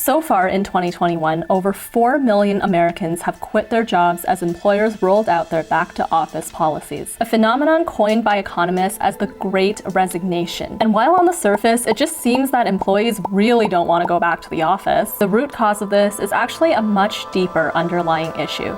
So far in 2021, over 4 million Americans have quit their jobs as employers rolled out their back-to-office policies, a phenomenon coined by economists as the Great Resignation. And while on the surface, it just seems that employees really don't want to go back to the office, the root cause of this is actually a much deeper underlying issue.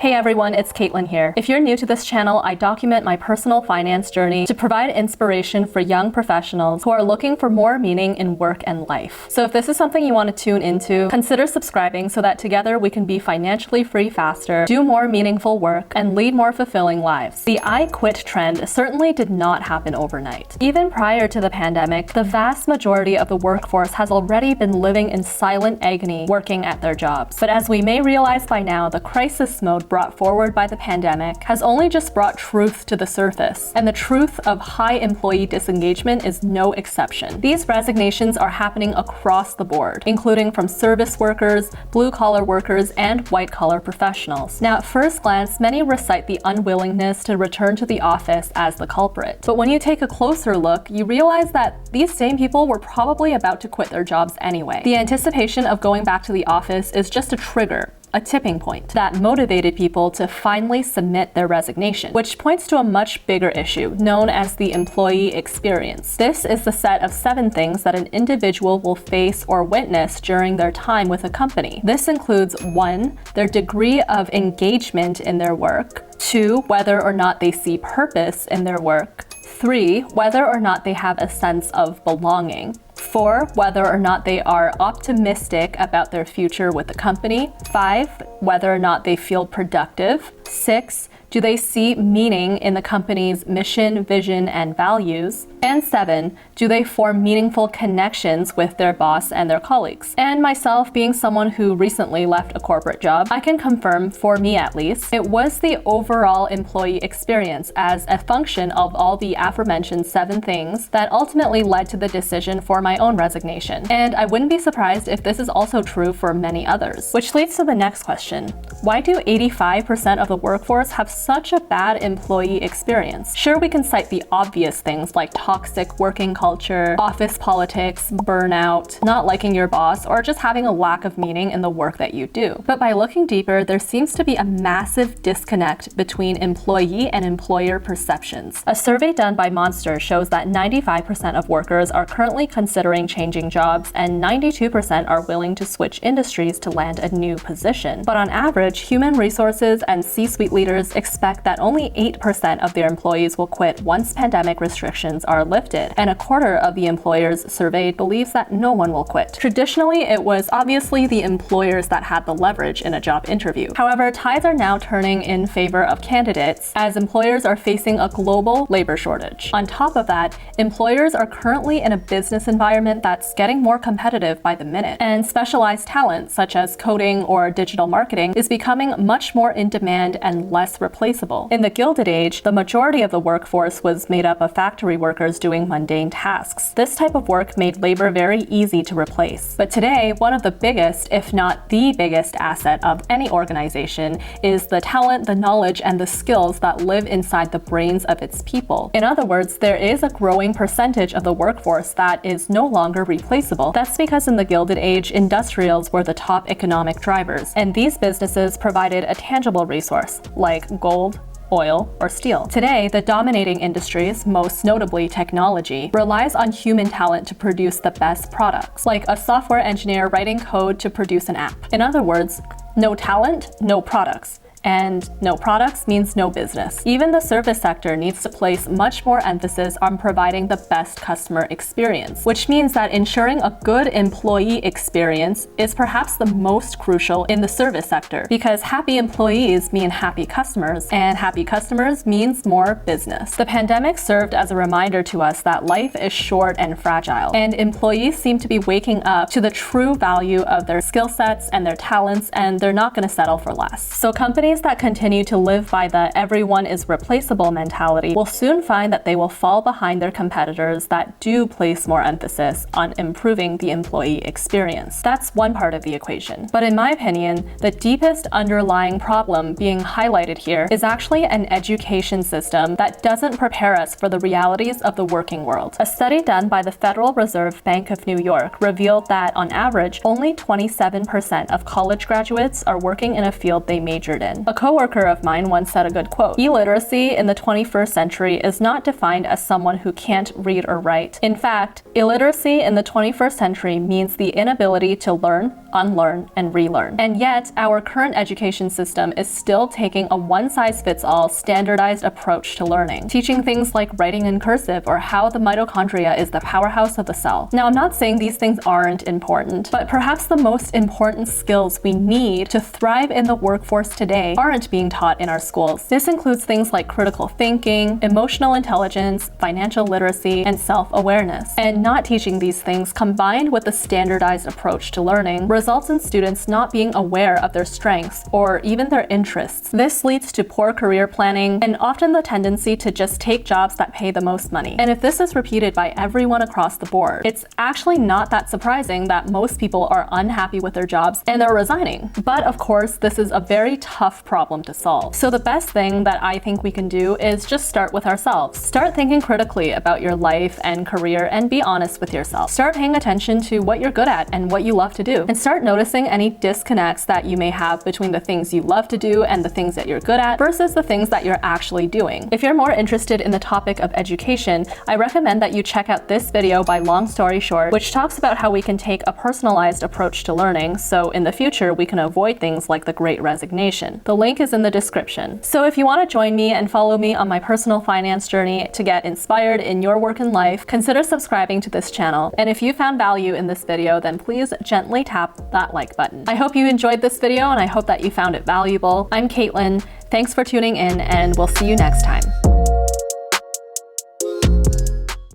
Hey everyone, it's Caitlin here. If you're new to this channel, I document my personal finance journey to provide inspiration for young professionals who are looking for more meaning in work and life. So if this is something you want to tune into, consider subscribing so that together we can be financially free faster, do more meaningful work, and lead more fulfilling lives. The I quit trend certainly did not happen overnight. Even prior to the pandemic, the vast majority of the workforce has already been living in silent agony working at their jobs. But as we may realize by now, the crisis mode brought forward by the pandemic has only just brought truth to the surface, and the truth of high employee disengagement is no exception. These resignations are happening across the board, including from service workers, blue-collar workers, and white-collar professionals. Now, at first glance, many recite the unwillingness to return to the office as the culprit. But when you take a closer look, you realize that these same people were probably about to quit their jobs anyway. The anticipation of going back to the office is just a trigger, a tipping point that motivated people to finally submit their resignation, which points to a much bigger issue known as the employee experience. This is the set of 7 things that an individual will face or witness during their time with a company. This includes 1, their degree of engagement in their work, 2, whether or not they see purpose in their work, 3, whether or not they have a sense of belonging, 4, whether or not they are optimistic about their future with the company, 5, whether or not they feel productive, 6, do they see meaning in the company's mission, vision, and values? And 7, do they form meaningful connections with their boss and their colleagues? And myself, being someone who recently left a corporate job, I can confirm, for me at least, it was the overall employee experience as a function of all the aforementioned 7 things that ultimately led to the decision for my own resignation. And I wouldn't be surprised if this is also true for many others. Which leads to the next question. Why do 85% of the workforce have such a bad employee experience? Sure, we can cite the obvious things like toxic working culture, office politics, burnout, not liking your boss, or just having a lack of meaning in the work that you do. But by looking deeper, there seems to be a massive disconnect between employee and employer perceptions. A survey done by Monster shows that 95% of workers are currently considering changing jobs, and 92% are willing to switch industries to land a new position. But on average, human resources and C-suite leaders expect that only 8% of their employees will quit once pandemic restrictions are lifted, and a quarter of the employers surveyed believes that no one will quit. Traditionally, it was obviously the employers that had the leverage in a job interview. However, tides are now turning in favor of candidates as employers are facing a global labor shortage. On top of that, employers are currently in a business environment that's getting more competitive by the minute, and specialized talent such as coding or digital marketing is becoming much more in demand and less replaceable. In the Gilded Age, the majority of the workforce was made up of factory workers doing mundane tasks. This type of work made labor very easy to replace. But today, one of the biggest, if not the biggest asset of any organization is the talent, the knowledge, and the skills that live inside the brains of its people. In other words, there is a growing percentage of the workforce that is no longer replaceable. That's because in the Gilded Age, industrials were the top economic drivers, and these businesses provided a tangible resource like gold, oil, or steel. Today, the dominating industries, most notably technology, relies on human talent to produce the best products, like a software engineer writing code to produce an app. In other words, no talent, no products. And no products means no business. Even the service sector needs to place much more emphasis on providing the best customer experience, which means that ensuring a good employee experience is perhaps the most crucial in the service sector, because happy employees mean happy customers, and happy customers means more business. The pandemic served as a reminder to us that life is short and fragile, and employees seem to be waking up to the true value of their skill sets and their talents, and they're not going to settle for less. So companies Companies that continue to live by the everyone is replaceable mentality will soon find that they will fall behind their competitors that do place more emphasis on improving the employee experience. That's one part of the equation. But in my opinion, the deepest underlying problem being highlighted here is actually an education system that doesn't prepare us for the realities of the working world. A study done by the Federal Reserve Bank of New York revealed that, on average, only 27% of college graduates are working in a field they majored in. A coworker of mine once said a good quote: "Illiteracy in the 21st century is not defined as someone who can't read or write. In fact, illiteracy in the 21st century means the inability to learn, unlearn, and relearn." And yet, our current education system is still taking a one-size-fits-all standardized approach to learning, teaching things like writing in cursive or how the mitochondria is the powerhouse of the cell. Now, I'm not saying these things aren't important, but perhaps the most important skills we need to thrive in the workforce today aren't being taught in our schools. This includes things like critical thinking, emotional intelligence, financial literacy, and self-awareness. And not teaching these things, combined with the standardized approach to learning, results in students not being aware of their strengths or even their interests. This leads to poor career planning and often the tendency to just take jobs that pay the most money. And if this is repeated by everyone across the board, it's actually not that surprising that most people are unhappy with their jobs and they're resigning. But of course, this is a very tough problem to solve. So the best thing that I think we can do is just start with ourselves. Start thinking critically about your life and career and be honest with yourself. Start paying attention to what you're good at and what you love to do. And start noticing any disconnects that you may have between the things you love to do and the things that you're good at versus the things that you're actually doing. If you're more interested in the topic of education, I recommend that you check out this video by Long Story Short, which talks about how we can take a personalized approach to learning so in the future we can avoid things like the Great Resignation. The link is in the description. So if you want to join me and follow me on my personal finance journey to get inspired in your work and life, consider subscribing to this channel. And if you found value in this video, then please gently tap that like button. I hope you enjoyed this video and I hope that you found it valuable. I'm Caitlin. Thanks for tuning in and we'll see you next time.